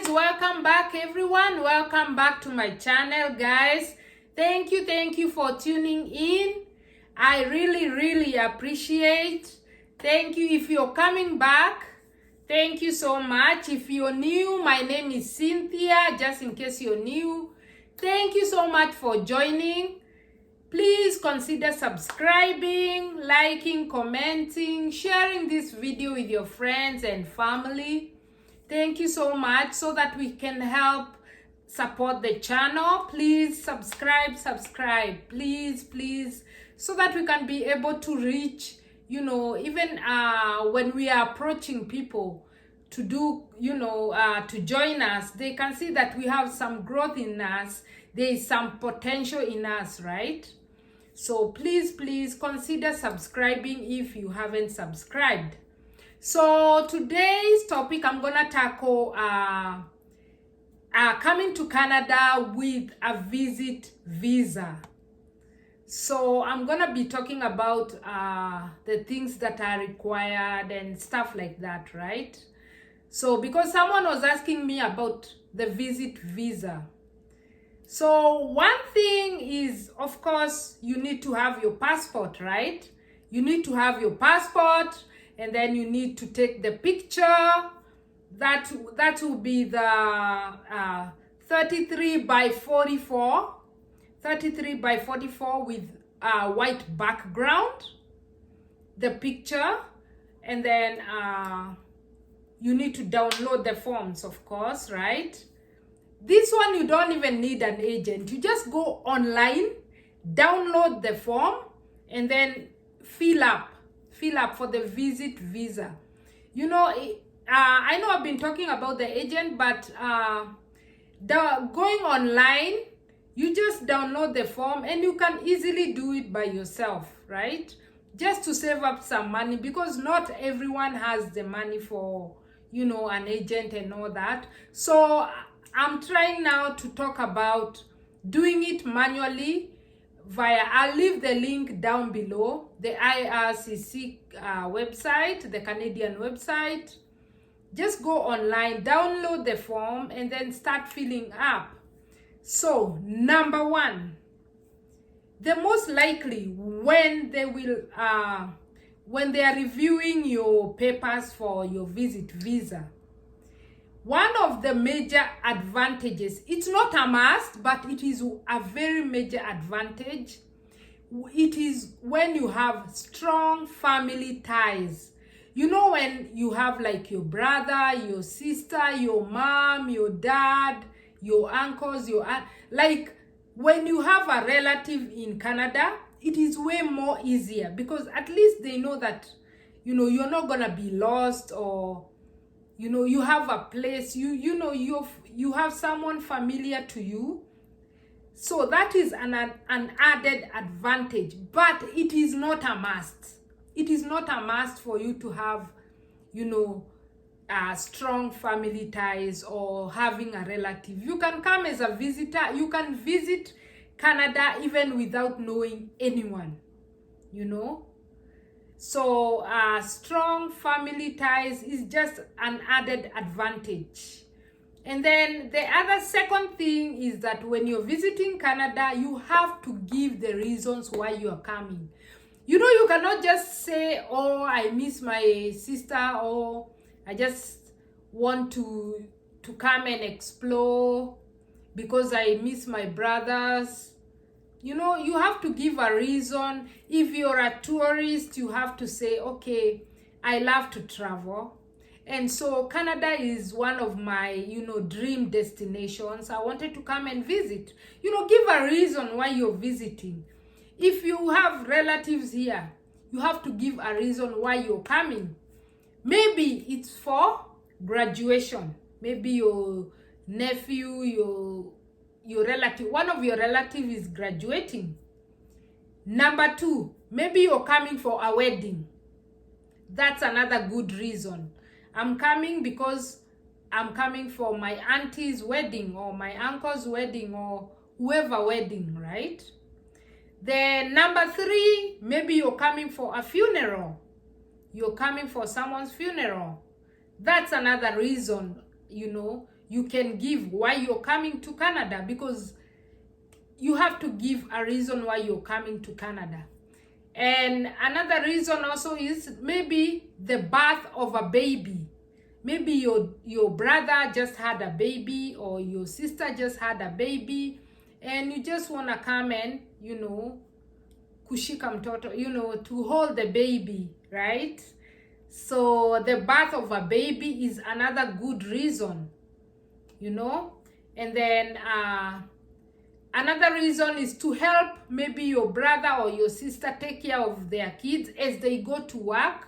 guys, welcome back everyone. Welcome back to my channel, guys. Thank you for tuning in. I really appreciate. Thank you. If you're coming back, thank you so much. If you're new, my name is Cynthia, just in case you're new. Thank you so much for joining. Please consider subscribing, liking, commenting, sharing this video with your friends and family. Thank you so much, so that we can help support the channel. Please subscribe, please, so that we can be able to reach, even when we are approaching people to do, to join us, they can see that we have some growth in us. There is some potential in us, right? So please consider subscribing if you haven't subscribed. So today's topic, I'm gonna tackle coming to Canada with a visit visa. So I'm gonna be talking about the things that are required and stuff like that, right? So because someone was asking me about the visit visa. So one thing is, of course, you need to have your passport, right? You need to have your passport, and then you need to take the picture. That will be the 33 by 44 with a white background, the picture, and then you need to download the forms, of course, right? This one, you don't even need an agent. You just go online, download the form, and then fill up for the visit visa. I know I've been talking about the agent, but going online, you just download the form and you can easily do it by yourself, right? Just to save up some money, because not everyone has the money for, an agent and all that. So I'm trying now to talk about doing it manually I'll leave the link down below, the IRCC website, the Canadian website. Just go online, download the form, and then start filling up. So, number one, the most likely when they are reviewing your papers for your visit visa, one of the major advantages, it's not a must, but it is a very major advantage. It is when you have strong family ties. When you have like your brother, your sister, your mom, your dad, your uncles, your aunt, like when you have a relative in Canada, it is way more easier, because at least they know that, you're not gonna be lost, or you have a place, you have someone familiar to you. So that is an added advantage, but it is not a must. It is not a must for you to have, strong family ties or having a relative. You can come as a visitor. You can visit Canada even without knowing anyone, So strong family ties is just an added advantage. And then the other second thing is that when you're visiting Canada, you have to give the reasons why you are coming. You cannot just say, oh, I miss my sister, or I just want to come and explore because I miss my brothers. You have to give a reason. If you're a tourist, you have to say, okay, I love to travel. And so Canada is one of my, dream destinations. I wanted to come and visit. Give a reason why you're visiting. If you have relatives here, you have to give a reason why you're coming. Maybe it's for graduation. Maybe your nephew, your relative, one of your relatives is graduating. Number two, maybe you're coming for a wedding. That's another good reason. I'm coming because I'm coming for my auntie's wedding, or my uncle's wedding, or whoever wedding, right? Then number three, maybe you're coming for a funeral. You're coming for someone's funeral. That's another reason, you can give why you're coming to Canada, because you have to give a reason why you're coming to Canada. And another reason also is maybe the birth of a baby. Maybe your brother just had a baby, or your sister just had a baby, and you just want to come and, kushika mtoto, to hold the baby, right? So the birth of a baby is another good reason, and then another reason is to help maybe your brother or your sister take care of their kids as they go to work,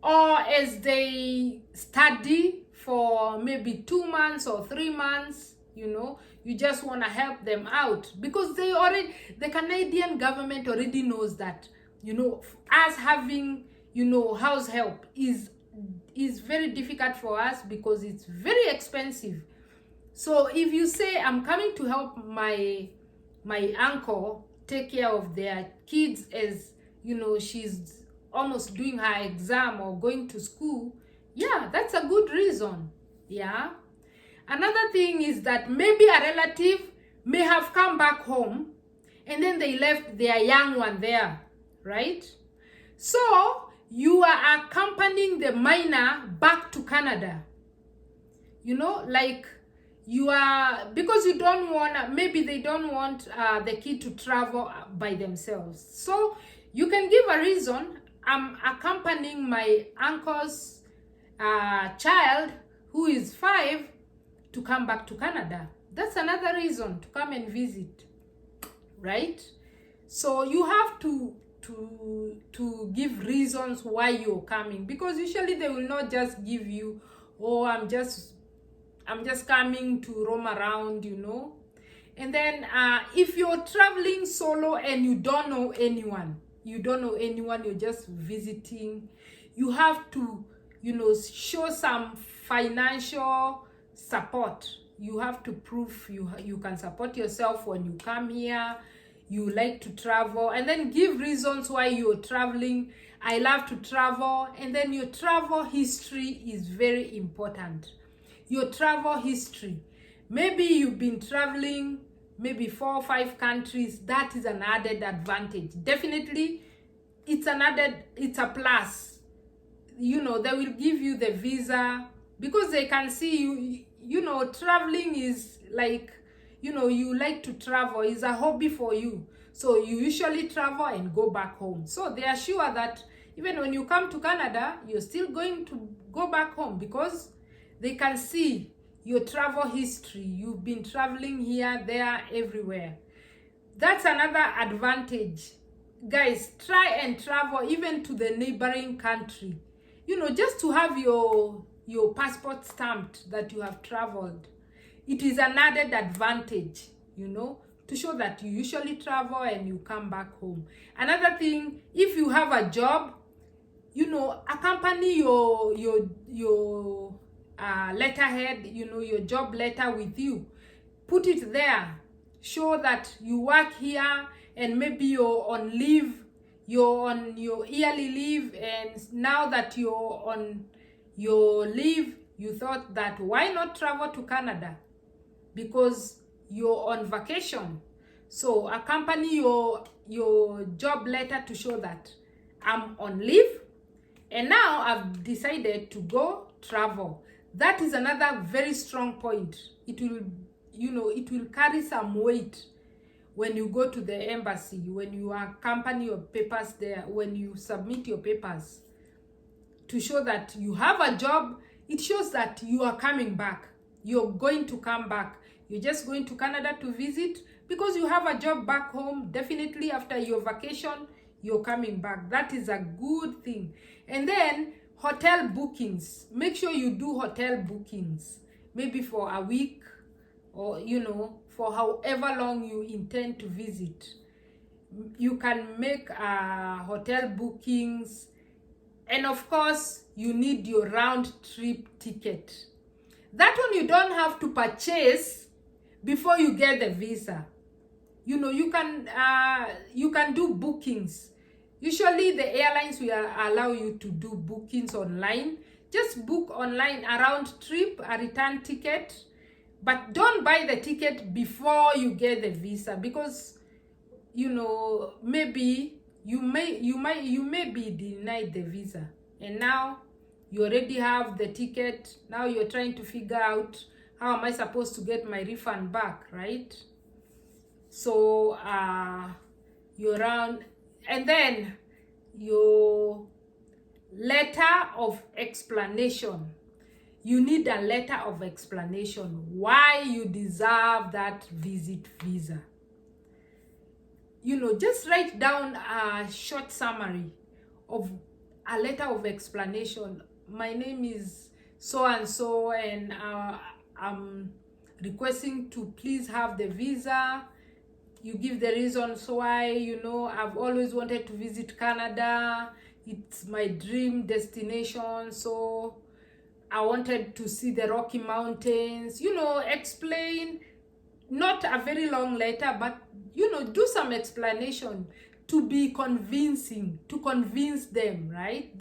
or as they study for maybe 2 months or 3 months. You just want to help them out, because the Canadian government already knows that, us having, house help is very difficult for us, because it's very expensive. So if you say, I'm coming to help my uncle take care of their kids, as she's almost doing her exam or going to school, yeah, that's a good reason. Yeah. Another thing is that maybe a relative may have come back home, and then they left their young one there, right? So you are accompanying the minor back to Canada, like you are, because you don't want, maybe they don't want the kid to travel by themselves. So you can give a reason. I'm accompanying my uncle's child who is 5 to come back to Canada. That's another reason to come and visit, right? So you have to give reasons why you're coming, because usually they will not just give you, oh, I'm just coming to roam around, And then if you're traveling solo and you don't know anyone, you're just visiting, you have to, show some financial support. You have to prove you can support yourself when you come here. You like to travel, and then give reasons why you're traveling. I love to travel. And then your travel history is very important. Your travel history. Maybe you've been traveling maybe 4 or 5 countries. That is an added advantage. Definitely, it's a plus. They will give you the visa, because they can see you, traveling is like, you like to travel, is a hobby for you. So you usually travel and go back home. So they are sure that even when you come to Canada, you're still going to go back home, because they can see your travel history. You've been traveling here, there, everywhere. That's another advantage. Guys, try and travel even to the neighboring country. Just to have your passport stamped that you have traveled. It is an added advantage, to show that you usually travel and you come back home. Another thing, if you have a job, accompany your letterhead, your job letter with you. Put it there. Show that you work here, and maybe you're on leave, you're on your yearly leave, and now that you're on your leave, you thought that why not travel to Canada, because you're on vacation. So accompany your job letter to show that I'm on leave, and now I've decided to go travel. That is another very strong point. It will carry some weight when you go to the embassy, when you accompany your papers there, when you submit your papers, to show that you have a job. It shows that you are coming back. You're going to come back. You're just going to Canada to visit because you have a job back home. Definitely after your vacation, you're coming back. That is a good thing. And then hotel bookings. Make sure you do hotel bookings. Maybe for a week, or for however long you intend to visit. You can make hotel bookings. And of course, you need your round trip ticket. That one you don't have to purchase before you get the visa. You can do bookings. Usually the airlines will allow you to do bookings online. just book online a round trip, a return ticket, but don't buy the ticket before you get the visa, because maybe you may be denied the visa, and now you already have the ticket. Now you're trying to figure out, how am I supposed to get my refund back, right? So you're around, and then your letter of explanation. You need a letter of explanation why you deserve that visit visa. Just write down a short summary of a letter of explanation. My name is so and so, and I'm requesting to please have the visa. You give the reasons why. I've always wanted to visit Canada. It's my dream destination, so I wanted to see the Rocky Mountains. Explain, not a very long letter, but do some explanation to be convincing, to convince them, right?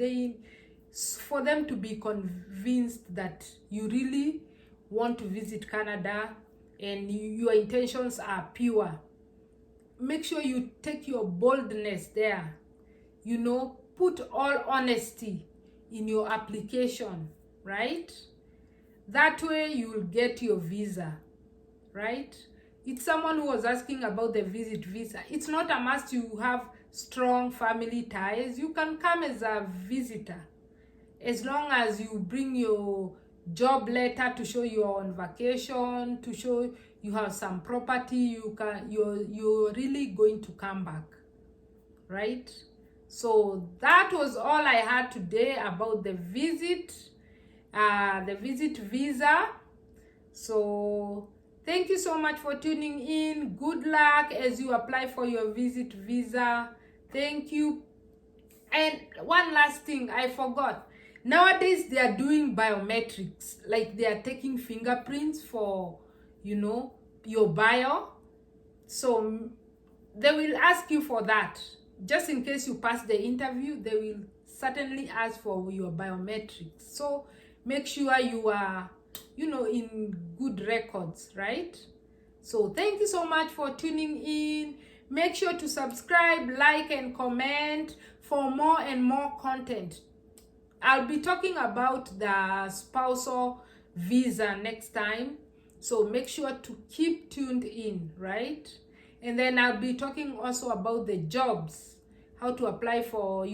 For them to be convinced that you really want to visit Canada and your intentions are pure. Make sure you take your boldness there. Put all honesty in your application, right? That way you will get your visa, right? It's someone who was asking about the visit visa. It's not a must you have strong family ties. You can come as a visitor, as long as you bring your job letter to show you're on vacation, to show you have some property. You're really going to come back, right? So that was all I had today about the visit visa. So thank you so much for tuning in. Good luck as you apply for your visit visa. Thank you. And one last thing I forgot. Nowadays they are doing biometrics, like they are taking fingerprints for your bio. So they will ask you for that. Just in case you pass the interview, they will certainly ask for your biometrics. So make sure you are in good records, right? So thank you so much for tuning in. Make sure to subscribe, like, and comment for more and more content. I'll be talking about the spousal visa next time, so make sure to keep tuned in, right? And then I'll be talking also about the jobs, how to apply for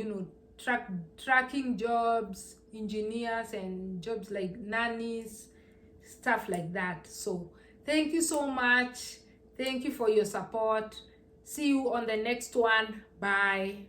tracking jobs, engineers, and jobs like nannies, stuff like that. So thank you so much. Thank you for your support. See you on the next one. Bye.